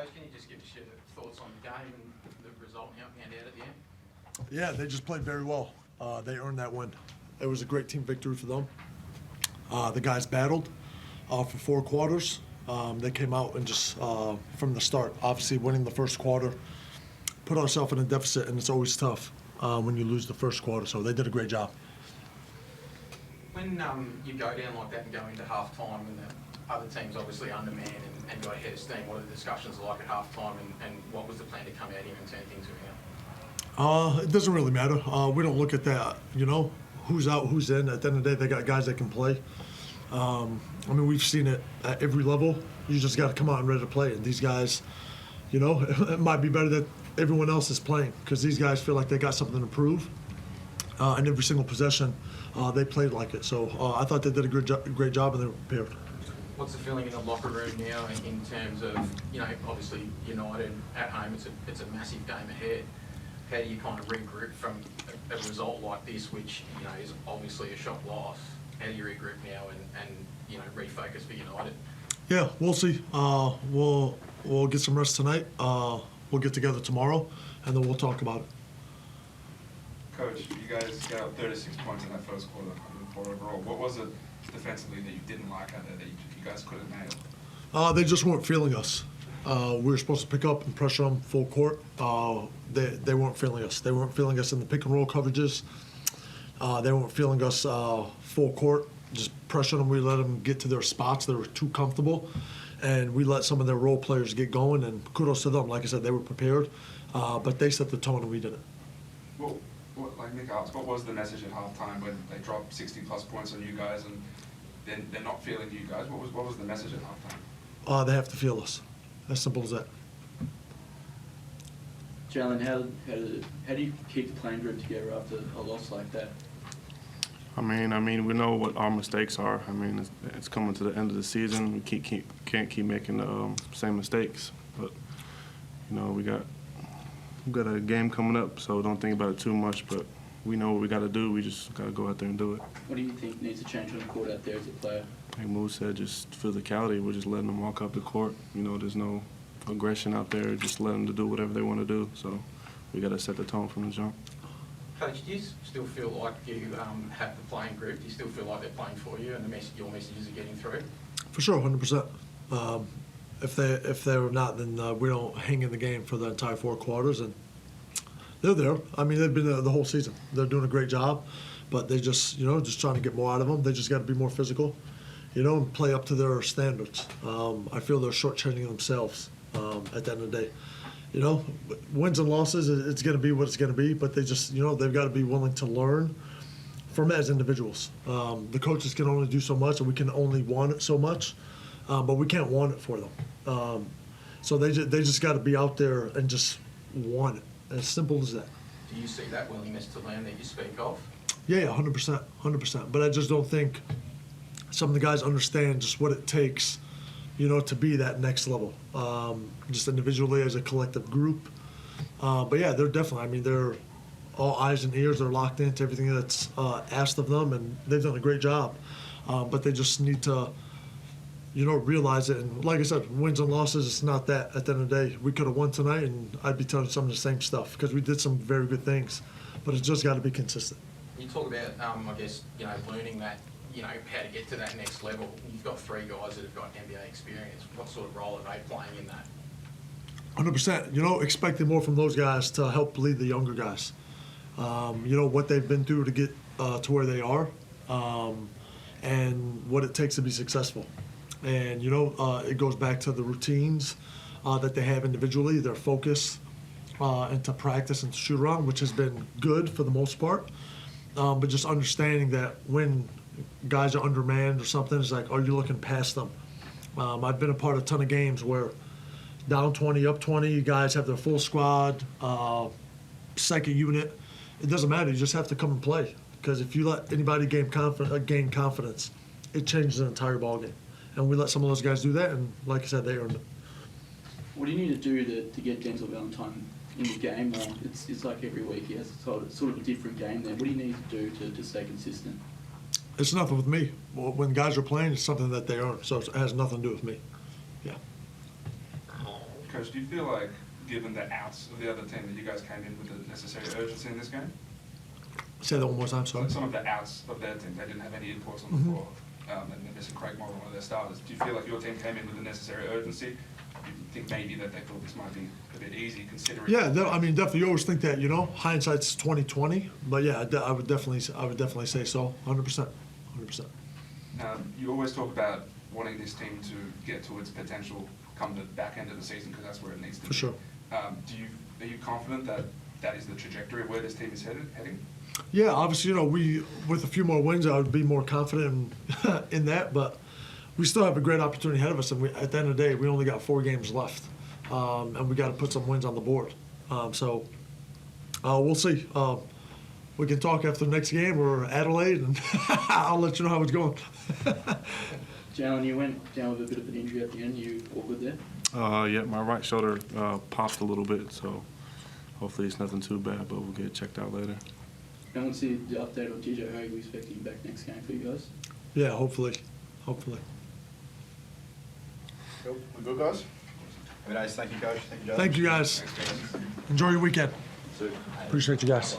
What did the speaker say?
Coach, can you just give us your thoughts on the game and the result and how it panned out at the end? Yeah, they just played very well. They earned that win. It was a great team victory for them. The guys battled for 4 quarters. They came out and just, from the start, obviously winning the first quarter, put ourselves in a deficit, and it's always tough when you lose the first quarter. So they did a great job. When you go down like that and go into half-time and the other team's obviously undermanned and got ahead of steam, what are the discussions like at half-time and what was the plan to come out here and turn things around? It doesn't really matter. We don't look at that, who's out, who's in. At the end of the day, they got guys that can play. We've seen it at every level. You just got to come out and ready to play. And these guys, it might be better that everyone else is playing because these guys feel like they got something to prove. And every single possession, they played like it. So I thought they did a great job and they were prepared. What's the feeling in the locker room now in terms of, obviously United at home, it's a massive game ahead. How do you kind of regroup from a result like this, which, is obviously a shock loss? How do you regroup now and refocus for United? Yeah, we'll see. We'll get some rest tonight. We'll get together tomorrow, and then we'll talk about it. Coach, you guys got up 36 points in that first quarter, 104 overall. What was it defensively that you didn't like out there that you guys couldn't nail? They just weren't feeling us. We were supposed to pick up and pressure them full court. They weren't feeling us. They weren't feeling us in the pick and roll coverages. They weren't feeling us full court. Just pressure them. We let them get to their spots. They were too comfortable. And we let some of their role players get going, and kudos to them. Like I said, they were prepared, but they set the tone and we didn't. Well, like Nick asked, what was the message at halftime when they dropped 60-plus points on you guys and then they're not feeling you guys? What was the message at halftime? They have to feel us. As simple as that. Jaylin, how do you keep the playing group together after a loss like that? I mean, we know what our mistakes are. It's coming to the end of the season. We can't keep making the same mistakes. But we got a game coming up, so don't think about it too much. But we know what we got to do. We just got to go out there and do it. What do you think needs to change on the court out there as a player? Like Mahmoud said, just physicality. We're just letting them walk up the court. There's no aggression out there. Just letting them do whatever they want to do. So we got to set the tone from the jump. Coach, do you still feel like you have the playing group? Do you still feel like they're playing for you and your messages are getting through? For sure, 100%. If they're not, then we don't hang in the game for the entire 4 quarters. And they're there. They've been there the whole season. They're doing a great job, but they just, just trying to get more out of them. They just got to be more physical, and play up to their standards. I feel they're shortchanging themselves at the end of the day. Wins and losses, it's going to be what it's going to be, but they just, they've got to be willing to learn from it as individuals. The coaches can only do so much, and we can only want it so much, but we can't want it for them. So they just got to be out there and just want it. As simple as that. Do you see that willingness to learn that you speak of? Yeah, 100%. But I just don't think some of the guys understand just what it takes, to be that next level, just individually as a collective group. But yeah, they're definitely, they're all eyes and ears. They're locked into everything that's asked of them, and they've done a great job. But they just need to, realize it. And like I said, wins and losses, it's not that. At the end of the day, we could have won tonight, and I'd be telling some of the same stuff because we did some very good things. But it's just got to be consistent. You talk about, learning that, how to get to that next level. You've got 3 guys that have got NBA experience. What sort of role are they playing in that? 100%. Expecting more from those guys to help lead the younger guys. What they've been through to get to where they are, and what it takes to be successful. And, it goes back to the routines that they have individually, their focus, and to practice and to shoot around, which has been good for the most part. But just understanding that when guys are undermanned or something, it's like, are you looking past them? I've been a part of a ton of games where down 20, up 20, you guys have their full squad, second unit. It doesn't matter. You just have to come and play. Because if you let anybody gain confidence, it changes the entire ballgame. And we let some of those guys do that, and like I said, they earned it. What do you need to do to get Denzel Valentine in the game? It's like every week he has sort of a different game there. What do you need to do to stay consistent? It's nothing with me. When guys are playing, it's something that they earn, so it has nothing to do with me. Yeah. Coach, do you feel like, given the outs of the other team, that you guys came in with the necessary urgency in this game? Say that one more time, sorry. Some of the outs of their team, they didn't have any inputs on the floor, and they're missing Craig Moore, one of their starters. Do you feel like your team came in with the necessary urgency? Do you think maybe that they thought this might be a bit easy, considering? Yeah, I mean, definitely. You always think that, you know, hindsight's 20/20. But yeah, I would definitely say so. 100%. 100%. You always talk about wanting this team to get to its potential come the back end of the season, because that's where it needs to be. For sure. Are you confident that that is the trajectory of where this team is heading? Yeah, obviously, you know, with a few more wins, I would be more confident in that. But we still have a great opportunity ahead of us. And at the end of the day, we only got 4 games left, and we got to put some wins on the board. So we'll see. We can talk after the next game or Adelaide, and I'll let you know how it's going. Jaylin, you went down with a bit of an injury at the end. You all good there? Yeah, my right shoulder popped a little bit, so hopefully it's nothing too bad, but we'll get checked out later. And we'll see the update on TJ. How are you expecting back next game for you guys? Yeah, hopefully. Hopefully. Cool. We good, guys? Happy days. Thank you, Coach. Thank you, Jaylin. Thank you, guys. Thanks, guys. Enjoy your weekend. Super. Appreciate you guys.